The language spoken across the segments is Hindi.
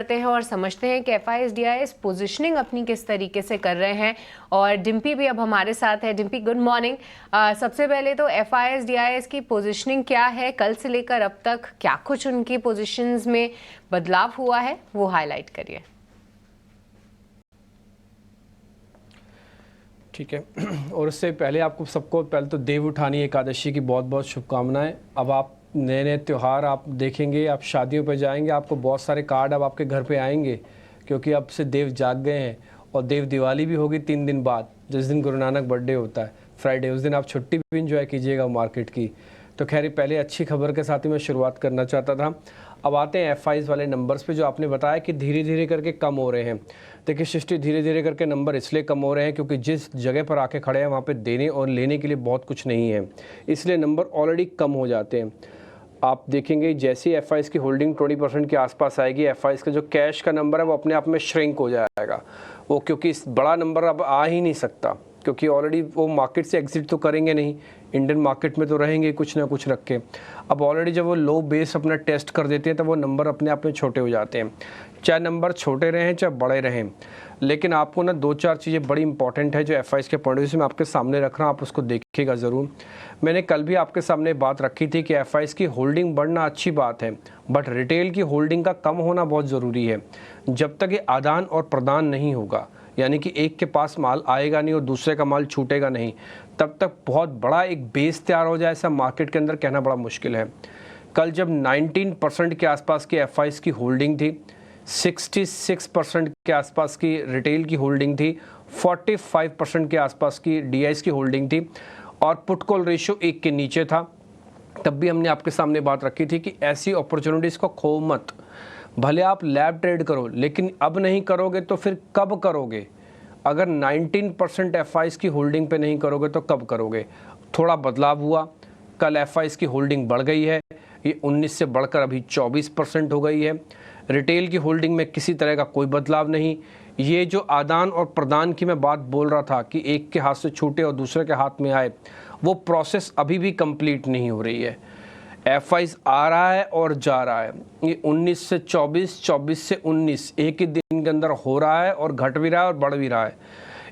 करते हैं और समझते हैं कि FIS-DIS पोजीशनिंग अपनी किस तरीके से कर रहे हैं। और डिम्पी भी अब हमारे साथ है। Dimpy, good morning. सबसे पहले तो FIS-DIS की पोजीशनिंग क्या है, कल से लेकर अब तक क्या कुछ उनकी पोजीशंस में बदलाव हुआ है, वो हाईलाइट करिए। ठीक है, और उससे पहले आपको सबको पहले तो देव उठानी एकादशी की बहुत बहुत शुभकामनाएं। अब आप नए नए त्यौहार आप देखेंगे, आप शादियों पर जाएंगे, आपको बहुत सारे कार्ड अब आपके घर पे आएंगे, क्योंकि अब से देव जाग गए हैं। और देव दिवाली भी होगी 3 दिन बाद, जिस दिन गुरु नानक बर्थडे होता है, फ्राइडे, उस दिन आप छुट्टी भी इंजॉय कीजिएगा मार्केट की। तो खैर, पहले अच्छी खबर के साथ ही मैं शुरुआत करना चाहता था। अब आते हैं FIs वाले नंबर्स पे, जो आपने बताया कि धीरे धीरे करके कम हो रहे हैं। देखिए सृष्टि, धीरे धीरे करके नंबर इसलिए कम हो रहे हैं क्योंकि जिस जगह पर आके खड़े हैं वहाँ पे देने और लेने के लिए बहुत कुछ नहीं है, इसलिए नंबर ऑलरेडी कम हो जाते हैं। आप देखेंगे जैसे ही FIs की होल्डिंग 20% के आसपास आएगी, FIs का जो कैश का नंबर है वो अपने आप में श्रिंक हो जाएगा। वो क्योंकि इस बड़ा नंबर अब आ ही नहीं सकता, क्योंकि ऑलरेडी वो मार्केट से एग्जिट तो करेंगे नहीं, इंडियन मार्केट में तो रहेंगे कुछ ना कुछ रख के। अब ऑलरेडी जब वो लो बेस अपना टेस्ट कर देते हैं तो वो नंबर अपने आप में छोटे हो जाते हैं, चाहे नंबर छोटे रहें चाहे बड़े रहें। लेकिन आपको ना 2-4 चीज़ें बड़ी इंपॉर्टेंट है जो FIs के पॉइंट ऑफ व्यू से मैं आपके सामने रख रहा हूँ, आप उसको देखिएगा ज़रूर। मैंने कल भी आपके सामने बात रखी थी कि FIs की होल्डिंग बढ़ना अच्छी बात है, बट रिटेल की होल्डिंग का कम होना बहुत ज़रूरी है। जब तक ये आदान और प्रदान नहीं होगा, यानी कि एक के पास माल आएगा नहीं और दूसरे का माल छूटेगा नहीं, तब तक बहुत बड़ा एक बेस तैयार हो जाए ऐसा मार्केट के अंदर कहना बड़ा मुश्किल है। कल जब 19% के आसपास की FIs की होल्डिंग थी, 66% के आसपास की रिटेल की होल्डिंग थी, 45% के आसपास की DIs की होल्डिंग थी, और पुट कॉल रेशियो 1 के नीचे था, तब भी हमने आपके सामने बात रखी थी कि ऐसी अपॉर्चुनिटीज़ को खो मत। भले आप लैब ट्रेड करो, लेकिन अब नहीं करोगे तो फिर कब करोगे? अगर 19% FIs की होल्डिंग पे नहीं करोगे तो कब करोगे? थोड़ा बदलाव हुआ, कल FIs की होल्डिंग बढ़ गई है, ये 19 से बढ़कर अभी 24% हो गई है। रिटेल की होल्डिंग में किसी तरह का कोई बदलाव नहीं। ये जो आदान और प्रदान की मैं बात बोल रहा था कि एक के हाथ से छूटे और दूसरे के हाथ में आए, वो प्रोसेस अभी भी कंप्लीट नहीं हो रही है। FIs आ रहा है और जा रहा है, ये 19 से 24, 24 से 19 एक ही दिन के अंदर हो रहा है, और घट भी रहा है और बढ़ भी रहा है।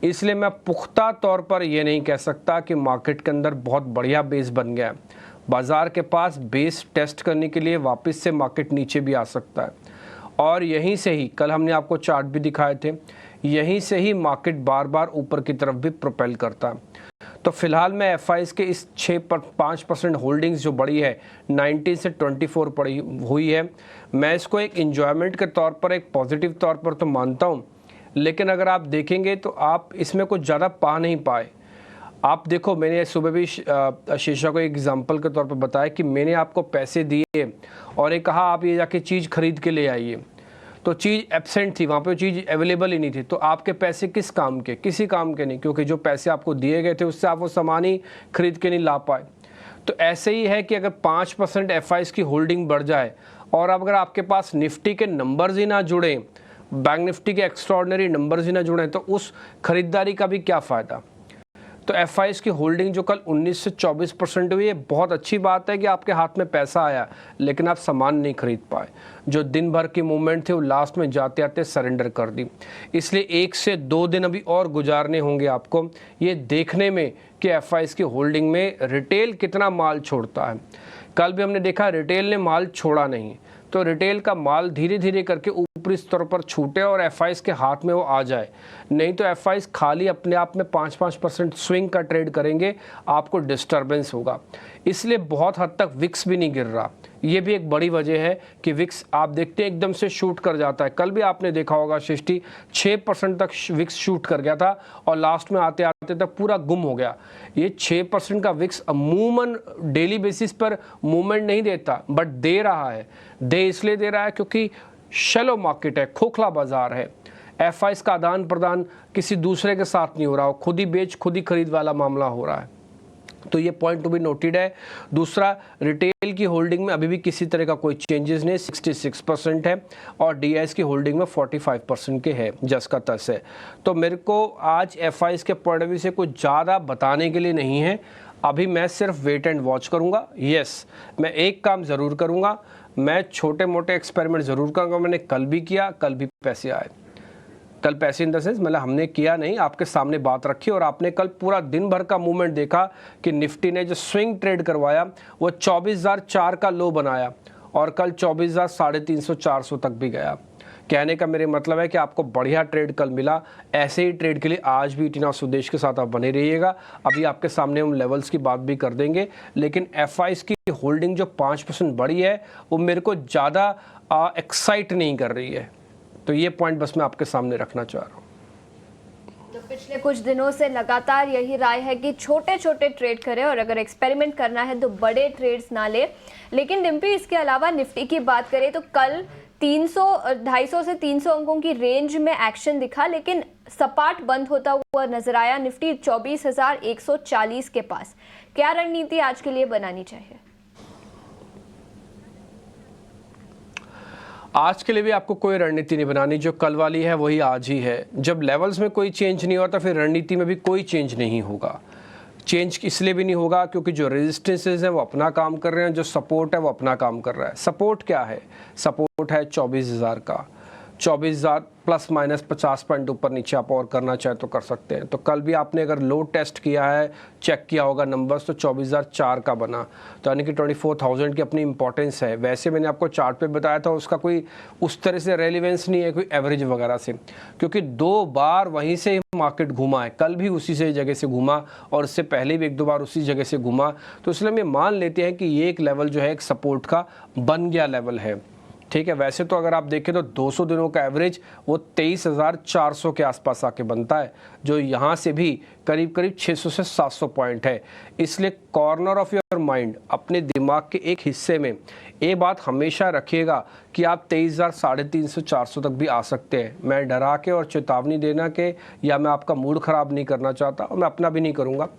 इसलिए मैं पुख्ता तौर पर ये नहीं कह सकता कि मार्केट के अंदर बहुत बढ़िया बेस बन गया है। बाज़ार के पास बेस टेस्ट करने के लिए वापस से मार्केट नीचे भी आ सकता है, और यहीं से ही कल हमने आपको चार्ट भी दिखाए थे, यहीं से ही मार्केट बार बार ऊपर की तरफ भी प्रोपेल करता है। तो फिलहाल मैं FIs के इस 5% होल्डिंग्स जो बढ़ी है, 19 से 24 पड़ी हुई है, मैं इसको एक इंजॉयमेंट के तौर पर, एक पॉजिटिव तौर पर तो मानता हूँ। लेकिन अगर आप देखेंगे तो आप इसमें कुछ ज़्यादा पा नहीं पाए। आप देखो, मैंने सुबह भी शीशा को एग्जांपल के तौर पर बताया कि मैंने आपको पैसे दिए और ये कहा आप ये जाके चीज़ खरीद के ले आइए, तो चीज़ एब्सेंट थी, वहाँ पे चीज़ अवेलेबल ही नहीं थी, तो आपके पैसे किस काम के? किसी काम के नहीं, क्योंकि जो पैसे आपको दिए गए थे उससे आप वो सामान ही खरीद के नहीं ला पाए। तो ऐसे ही है कि अगर 5% FIs की होल्डिंग बढ़ जाए, और अब अगर आपके पास निफ्टी के नंबर्स ही ना जुड़े, बैंक निफ्टी के एक्स्ट्राऑर्डिनरी नंबर्स ही ना जुड़े, तो उस खरीदारी का भी क्या फ़ायदा? तो FIs की होल्डिंग जो कल 19 से 24% हुई है, बहुत अच्छी बात है कि आपके हाथ में पैसा आया, लेकिन आप सामान नहीं खरीद पाए। जो दिन भर की मूवमेंट थी वो लास्ट में जाते आते सरेंडर कर दी। इसलिए 1 से 2 दिन अभी और गुजारने होंगे आपको ये देखने में कि FIs की होल्डिंग में रिटेल कितना माल छोड़ता है। कल भी हमने देखा रिटेल ने माल छोड़ा नहीं, तो रिटेल का माल धीरे धीरे करके ऊपरी स्तर पर छूटे और FIs के हाथ में वो आ जाए, नहीं तो FIs खाली अपने आप में 5-5% स्विंग का ट्रेड करेंगे, आपको डिस्टर्बेंस होगा। इसलिए बहुत हद तक विक्स भी नहीं गिर रहा, ये भी एक बड़ी वजह है कि विक्स आप देखते हैं एकदम से शूट कर जाता है। कल भी आपने देखा होगा सृष्टि, 6% तक विक्स शूट कर गया था और लास्ट में आते आते तक पूरा गुम हो गया। ये 6% का विक्स अमूमन डेली बेसिस पर मूवमेंट नहीं देता, बट दे रहा है। दे इसलिए दे रहा है क्योंकि शैलो मार्केट है, खोखला बाजार है। FIs का आदान प्रदान किसी दूसरे के साथ नहीं हो रहा, खुद ही बेच खुद ही खरीद वाला मामला हो रहा है। तो ये पॉइंट टू बी नोटेड है। दूसरा, रिटेल की होल्डिंग में अभी भी किसी तरह का कोई चेंजेस नहीं, 66% है, और DIs की होल्डिंग में 45% के है, जस का तस है। तो मेरे को आज FIs के पॉइंट ऑफ व्यू से कुछ ज़्यादा बताने के लिए नहीं है। अभी मैं सिर्फ वेट एंड वॉच करूंगा। यस, मैं एक काम ज़रूर करूंगा, मैं छोटे मोटे एक्सपेरिमेंट ज़रूर करूँगा। मैंने कल भी किया, कल भी पैसे आए। कल पैसे इन द सेंस मतलब हमने किया नहीं, आपके सामने बात रखी और आपने कल पूरा दिन भर का मूवमेंट देखा कि निफ्टी ने जो स्विंग ट्रेड करवाया वो 24,004 का लो बनाया और कल 24,350-400 तक भी गया। कहने का मेरे मतलब है कि आपको बढ़िया ट्रेड कल मिला। ऐसे ही ट्रेड के लिए आज भी टीना सुदेश के साथ आप बने रहिएगा। अभी आपके सामने हम लेवल्स की बात भी कर देंगे, लेकिन एफआईज की होल्डिंग जो 5% बढ़ी है वो मेरे को ज़्यादा एक्साइट नहीं कर रही है। तो ये पॉइंट बस मैं आपके सामने रखना चाह रहा हूँ। तो पिछले कुछ दिनों से लगातार यही राय है कि छोटे छोटे ट्रेड करें और अगर एक्सपेरिमेंट करना है तो बड़े ट्रेड्स ना ले। लेकिन डिम्पी, इसके अलावा निफ्टी की बात करें तो कल 250 से 300 अंकों की रेंज में एक्शन दिखा, लेकिन सपाट बंद होता हुआ नजर आया। निफ्टी 24,140 के पास। क्या रणनीति आज के लिए बनानी चाहिए? आज के लिए भी आपको कोई रणनीति नहीं बनानी, जो कल वाली है वही आज ही है। जब लेवल्स में कोई चेंज नहीं होता फिर रणनीति में भी कोई चेंज नहीं होगा। चेंज इसलिए भी नहीं होगा क्योंकि जो रेजिस्टेंसेज हैं वो अपना काम कर रहे हैं, जो सपोर्ट है वो अपना काम कर रहा है। सपोर्ट क्या है? सपोर्ट है 24,000 का। 24,000 प्लस माइनस 50 पॉइंट ऊपर नीचे आप और करना चाहे तो कर सकते हैं। तो कल भी आपने अगर लो टेस्ट किया है, चेक किया होगा नंबर्स, तो 24,004 का बना, तो यानी कि 24,000 की अपनी इंपॉर्टेंस है। वैसे मैंने आपको चार्ट पे बताया था उसका कोई उस तरह से रेलिवेंस नहीं है कोई एवरेज वगैरह से, क्योंकि 2 बार वहीं से मार्केट घूमा है। कल भी उसी से जगह से घूमा और इससे पहले भी 1-2 बार उसी जगह से घूमा। तो इसलिए हम ये मान लेते हैं कि ये एक लेवल जो है एक सपोर्ट का बन गया लेवल है। ठीक है, वैसे तो अगर आप देखें तो 200 दिनों का एवरेज वो 23,400 के आसपास आके बनता है, जो यहाँ से भी करीब करीब 600 से 700 पॉइंट है। इसलिए कॉर्नर ऑफ योर माइंड, अपने दिमाग के एक हिस्से में ये बात हमेशा रखिएगा कि आप 23,000, 350, 400 तक भी आ सकते हैं। मैं डरा के और चेतावनी देना के या मैं आपका मूड ख़राब नहीं करना चाहता और मैं अपना भी नहीं करूँगा,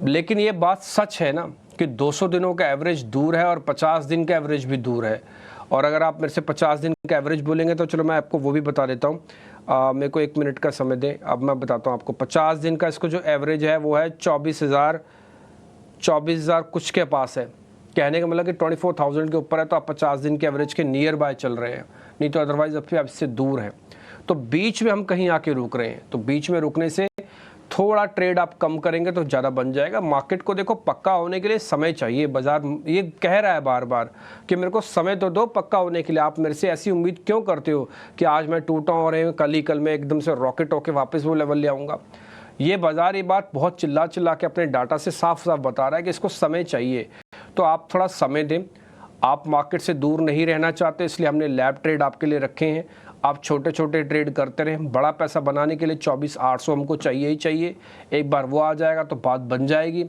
लेकिन ये बात सच है ना कि 200 दिनों का एवरेज दूर है और 50 दिन का एवरेज भी दूर है। और अगर आप मेरे से 50 दिन का एवरेज बोलेंगे तो चलो मैं आपको वो भी बता देता हूँ। मेरे को 1 मिनट का समय दें, अब मैं बताता हूँ आपको 50 दिन का इसको जो एवरेज है वो है 24,000 कुछ के पास है। कहने का मतलब कि 24,000 के ऊपर है, तो आप 50 दिन के एवरेज के नियर बाय चल रहे हैं, नहीं तो अदरवाइज अब भी आप इससे दूर हैं। तो बीच में हम कहीं आके रुक रहे हैं, तो बीच में रुकने से थोड़ा ट्रेड आप कम करेंगे तो ज़्यादा बन जाएगा। मार्केट को देखो पक्का होने के लिए समय चाहिए। बाजार ये कह रहा है बार बार कि मेरे को समय तो दो पक्का होने के लिए। आप मेरे से ऐसी उम्मीद क्यों करते हो कि आज मैं टूटा और कल मैं एकदम से रॉकेट होकर वापस वो लेवल ले आऊँगा? ये बाजार ये बात बहुत चिल्ला चिल्ला के अपने डाटा से साफ साफ बता रहा है कि इसको समय चाहिए। तो आप थोड़ा समय दें। आप मार्केट से दूर नहीं रहना चाहते, इसलिए हमने लैब ट्रेड आपके लिए रखे हैं। आप छोटे छोटे ट्रेड करते रहें। बड़ा पैसा बनाने के लिए 24,800 हमको चाहिए ही चाहिए। एक बार वो आ जाएगा तो बात बन जाएगी।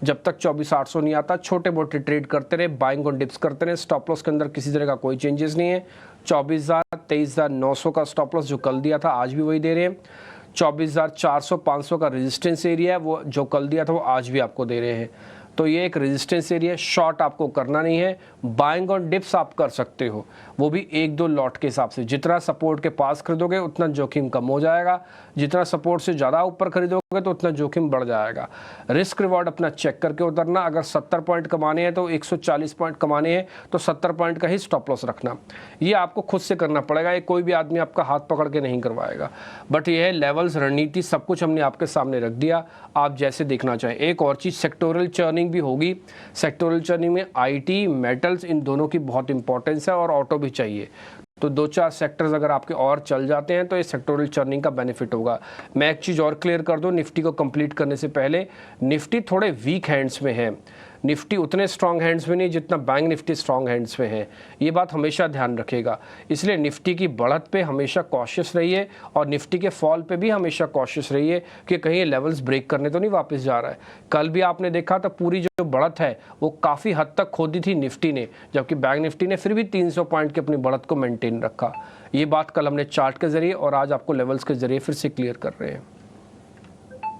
जब तक 24,800 नहीं आता, छोटे मोटे ट्रेड करते रहे, बाइंग और डिप्स करते रहे। स्टॉप लॉस के अंदर किसी तरह का कोई चेंजेस नहीं है। 24,000, 23,900 का स्टॉप लॉस जो कल दिया था आज भी वही दे रहे हैं। 24,400, 500 का रेजिस्टेंस एरिया है, वो जो कल दिया था वो आज भी आपको दे रहे हैं। तो ये एक रेजिस्टेंस एरिया। शॉर्ट आपको करना नहीं है, बाइंग और डिप्स आप कर सकते हो, वो भी 1-2 लॉट के हिसाब से। जितना सपोर्ट के पास खरीदोगे उतना जोखिम कम हो जाएगा, जितना सपोर्ट से ज़्यादा ऊपर खरीदोगे तो उतना जोखिम बढ़ जाएगा। रिस्क रिवॉर्ड अपना चेक करके उतरना। अगर 70 पॉइंट कमाने हैं तो 140 पॉइंट कमाने हैं तो 70 पॉइंट का ही स्टॉप लॉस रखना। ये आपको खुद से करना पड़ेगा, ये कोई भी आदमी आपका हाथ पकड़ के नहीं करवाएगा। बट ये है लेवल्स, रणनीति, सब कुछ हमने आपके सामने रख दिया, आप जैसे देखना चाहें। एक और चीज़, सेक्टोरल चर्निंग भी होगी। सेक्टोरल चर्निंग में आईटी, मेटल्स, इन दोनों की बहुत इंपॉर्टेंस है और ऑटो भी चाहिए। तो 2-4 सेक्टर्स अगर आपके और चल जाते हैं तो ये सेक्टोरल चर्निंग का बेनिफिट होगा। मैं एक चीज़ और क्लियर कर दूं, निफ्टी को कंप्लीट करने से पहले, निफ्टी थोड़े वीक हैंड्स में है। निफ्टी उतने स्ट्रॉन्ग हैंड्स में नहीं जितना बैंक निफ्टी स्ट्रॉन्ग हैंड्स में है। ये बात हमेशा ध्यान रखेगा। इसलिए निफ्टी की बढ़त पे हमेशा कॉशियस रहिए और निफ्टी के फॉल पे भी हमेशा कॉशियस रहिए कि कहीं ये लेवल्स ब्रेक करने तो नहीं वापस जा रहा है। कल भी आपने देखा तो पूरी जो बढ़त है वो काफ़ी हद तक खोदी थी निफ्टी ने, जबकि बैंक निफ्टी ने फिर भी 300 पॉइंट की अपनी बढ़त को मेंटेन रखा। ये बात कल हमने चार्ट के जरिए और आज आपको लेवल्स के जरिए फिर से क्लियर कर रहे हैं।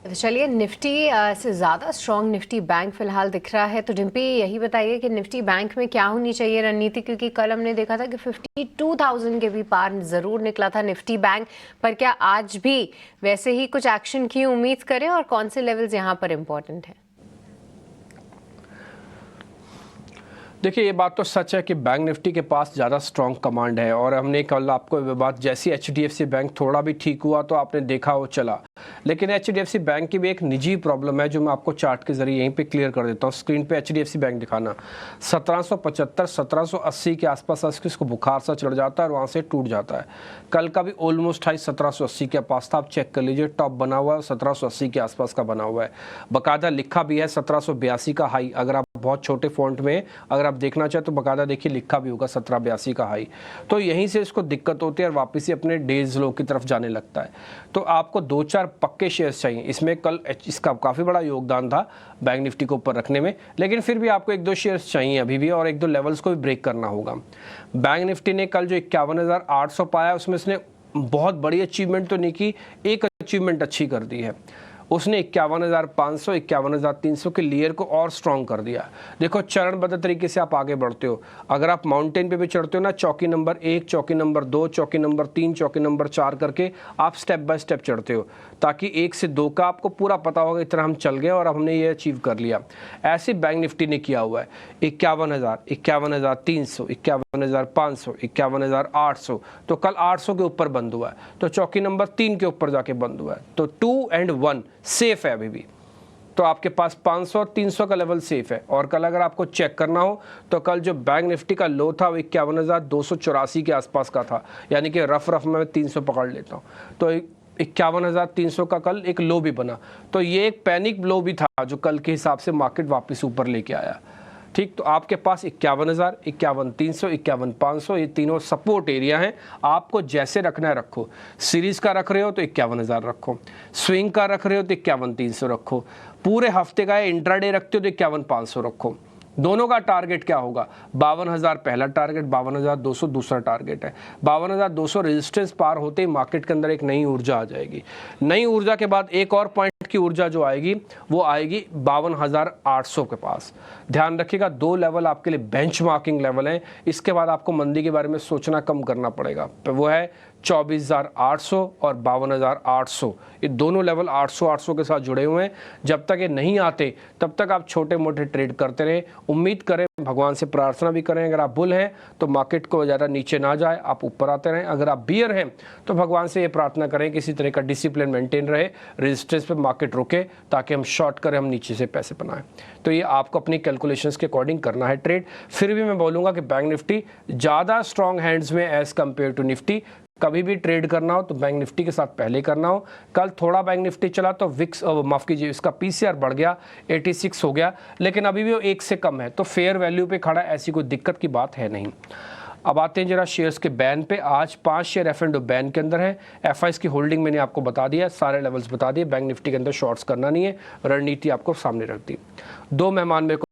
चलिए, निफ्टी से ज़्यादा स्ट्रॉन्ग निफ्टी बैंक फिलहाल दिख रहा है, तो डिम्पी यही बताइए कि निफ्टी बैंक में क्या होनी चाहिए रणनीति, क्योंकि कल हमने देखा था कि 52,000 के भी पार ज़रूर निकला था निफ्टी बैंक, पर क्या आज भी वैसे ही कुछ एक्शन की उम्मीद करें और कौन से लेवल्स यहाँ पर इम्पोर्टेंट हैं? देखिए ये बात तो सच है कि बैंक निफ्टी के पास ज़्यादा स्ट्रॉन्ग कमांड है, और हमने कल आपको ये बात, जैसी HDFC बैंक थोड़ा भी ठीक हुआ तो आपने देखा वो चला, लेकिन HDFC बैंक की भी एक निजी प्रॉब्लम है जो मैं आपको चार्ट के जरिए यहीं पे क्लियर कर देता हूँ। स्क्रीन पे HDFC बैंक दिखाना, 1775 1780 के आसपास इसको बुखार सा चढ़ जाता है और वहाँ से टूट जाता है। कल का भी ऑलमोस्ट हाई 1780 के पास था, आप चेक कर लीजिए, टॉप बना हुआ है 1780 के आसपास का बना हुआ है, बाकायदा लिखा भी है 1782 का हाई। अगर आप बहुत छोटे फॉन्ट में अगर आप देखना चाहे तो बाकायदा देखिए लिखा भी होगा 1782 का हाई। तो यहीं से इसको दिक्कत होती है और वापस ही अपने डेज लो की तरफ जाने लगता है। तो आपको 2-4 पक्के शेयर्स चाहिए। इसमें कल इसका काफ़ी बड़ा योगदान था बैंक निफ्टी को ऊपर रखने में, लेकिन फिर भी आपको 1-2 शेयर्स चाहिए अभी भी, और 1-2 लेवल्स को भी ब्रेक करना होगा। बैंक निफ्टी ने कल जो 51,800 पाया उसमें उसने बहुत बड़ी अचीवमेंट तो नहीं की, एक अचीवमेंट अच्छी कर दी है। उसने 51,500 51,300 के लेयर को और स्ट्रॉन्ग कर दिया। देखो चरणबद्ध तरीके से आप आगे बढ़ते हो। अगर आप माउंटेन पे भी चढ़ते हो ना, चौकी नंबर 1, चौकी नंबर 2, चौकी नंबर 3, चौकी नंबर 4 करके आप स्टेप बाय स्टेप चढ़ते हो, ताकि 1 से 2 का आपको पूरा पता होगा इतना हम चल गए और अब हमने ये अचीव कर लिया। ऐसे बैंक निफ्टी ने किया हुआ है 51,000, 51,300, 51,500, 51,800, तो कल 800 के ऊपर बंद हुआ है, तो चौकी नंबर 3 के ऊपर जाके बंद हुआ है। तो 2 और 1 सेफ है अभी भी, तो आपके पास 500 और 300 का लेवल सेफ है। और कल अगर आपको चेक करना हो तो कल जो बैंक निफ्टी का लो था वो 51,284 के आसपास का था, यानी कि रफ में 300 पकड़ लेता हूँ, तो 51,300 का कल एक लो भी बना। तो ये एक पैनिक लो भी था जो कल के हिसाब से मार्केट वापस ऊपर लेके आया। ठीक, तो आपके पास 51,000, 51,300, 51,500 ये तीनों सपोर्ट एरिया हैं। आपको जैसे रखना है रखो। सीरीज का रख रहे हो तो 51,000 रखो, स्विंग का रख रहे हो तो 51,300 रखो, पूरे हफ्ते का इंट्राडे रखते हो तो 51,500 रखो। दोनों का टारगेट क्या होगा? 52,000 पहला टारगेट, 52,200 दूसरा टारगेट है। 52,200 रेजिस्टेंस पार होते ही मार्केट के अंदर एक नई ऊर्जा आ जाएगी। नई ऊर्जा के बाद एक और पॉइंट की ऊर्जा जो आएगी वो आएगी 52,800 के पास। ध्यान रखिएगा, 2 लेवल आपके लिए बेंचमार्किंग लेवल हैं। इसके बाद आपको मंदी के बारे में सोचना कम करना पड़ेगा। वो है 24,800 और 52,800। ये दोनों लेवल 800 के साथ जुड़े हुए हैं। जब तक ये नहीं आते तब तक आप छोटे मोटे ट्रेड करते रहें। उम्मीद करें, भगवान से प्रार्थना भी करें, अगर आप बुल हैं तो मार्केट को ज़्यादा नीचे ना जाए, आप ऊपर आते रहें। अगर आप बियर हैं तो भगवान से ये प्रार्थना करें किसी तरह का डिसिप्लिन मेंटेन रहे, रेजिस्टेंस पे मार्केट रुके, ताकि हम शॉर्ट करें, हम नीचे से पैसे बनाएं। तो ये आपको अपनी कैलकुलेशंस के अकॉर्डिंग करना है ट्रेड। फिर भी मैं बोलूँगा कि बैंक निफ्टी ज़्यादा स्ट्रॉन्ग हैंड्स में एज़ कम्पेयर टू निफ्टी। कभी भी ट्रेड करना हो तो बैंक निफ्टी के साथ पहले करना हो। कल थोड़ा बैंक निफ्टी चला तो विक्स माफ़ कीजिए, इसका PCR बढ़ गया, 86 हो गया, लेकिन अभी भी वो 1 से कम है, तो फेयर वैल्यू पे खड़ा, ऐसी कोई दिक्कत की बात है नहीं। अब आते हैं जरा शेयर्स के बैन पे। आज 5 शेयर F&O बैन के अंदर है। FIs की होल्डिंग मैंने आपको बता दिया, सारे लेवल्स बता दिए। बैंक निफ्टी के अंदर शॉर्ट्स करना नहीं है, रणनीति आपको सामने रख दी। 2 मेहमान मेरे को